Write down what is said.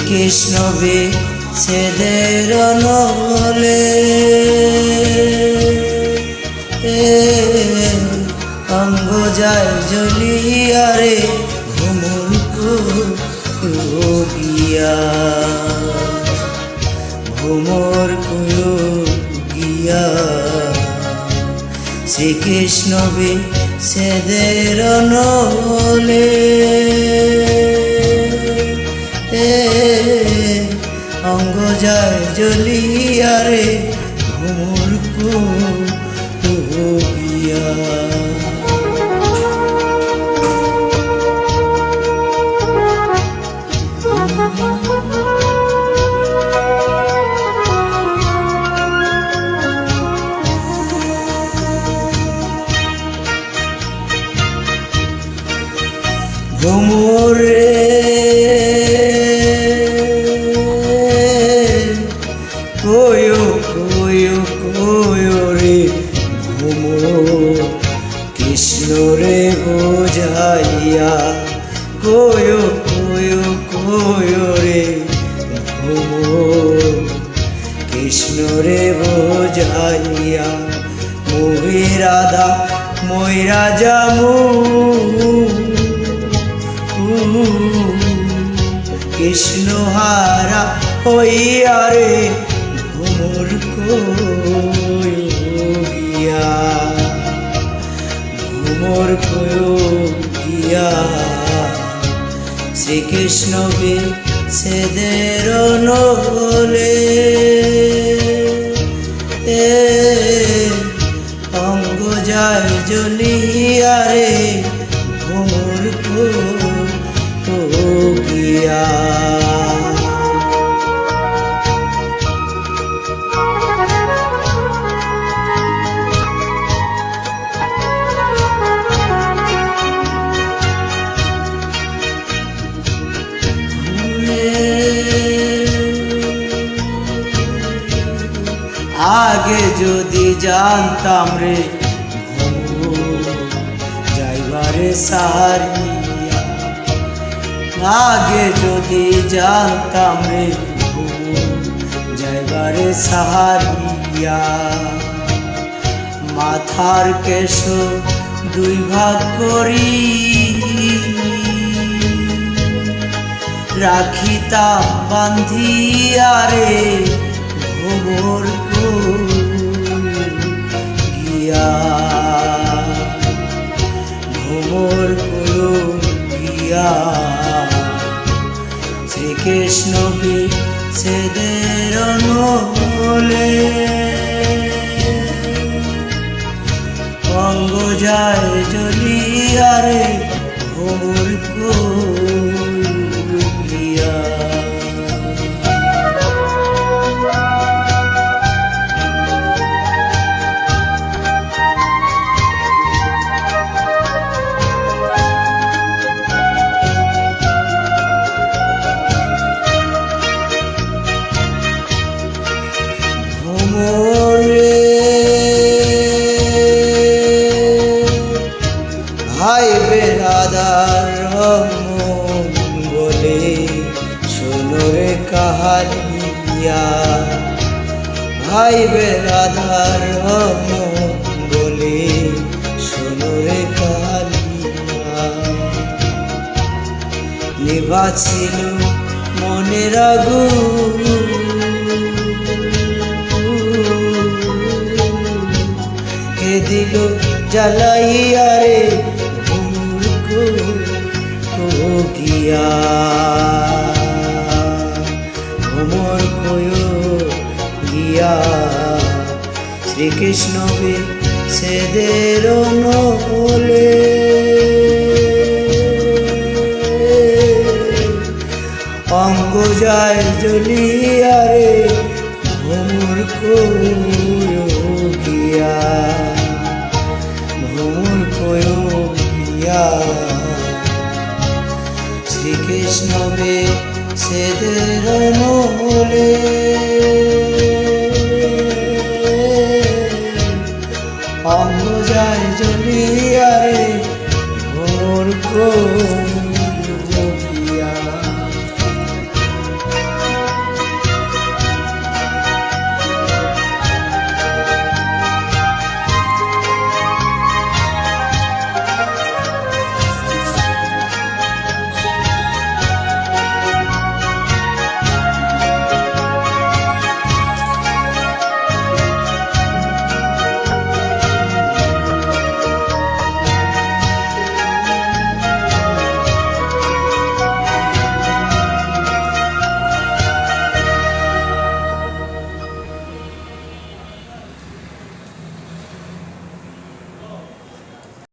শ্রীকৃষ্ণ বিচ্ছেদের নলে অঙ্গ যায় জ্বলিয়া রে ভ্রমর গিয়া, ভ্রমর গিয়া। শ্রীকৃষ্ণ বিচ্ছেদের নলে অঙ্গ যায় জ্বলিয়া রে ভ্রমর গিয়া। ভ্রমর রে ভ্রমর কৃষ্ণ রে বোঝাইয়া, কয় রে ভ্রমর কৃষ্ণ রে বোঝাইয়া। মই রাধা মই রাজা কৃষ্ণ হারা হইয়া রে ভ্রমর গিয়া, ভ্রমর গিয়া। শ্রীকৃষ্ণ বিচ্ছেদের নলে অঙ্গ যায় জ্বলিয়া রে ভ্রমর গিয়া। আগে যদি জানতাম রে যাইবারে সারিয়া, আগে যদি জানতাম রে যাইবারে সারিয়া। মাথার কেশ দুই ভাগ করি রাখিতাম বান্ধিয়া রে ভ্রমর গিয়া, ভ্রমর গিয়া। শ্রীকৃষ্ণ বিচ্ছেদের নলে অঙ্গ যায় জ্বলিয়া রে ভ্রমর গিয়া। ভাই বেরাদার বলে শোনো রে কাহালিয়া, ভাই বেরাদার বলে শোনো রে কাহালিয়া। নিভাছিল মনের আগুন কে দিল জ্বালাইয়া রে গিয়া, ভ্রমর গিয়া। শ্রীকৃষ্ণ বিচ্ছেদের নলে অঙ্গ যায় জ্বলিয়া রে ভ্রমর গিয়া, ভ্রমর গিয়া। শ্রীকৃষ্ণ বিচ্ছেদের নলে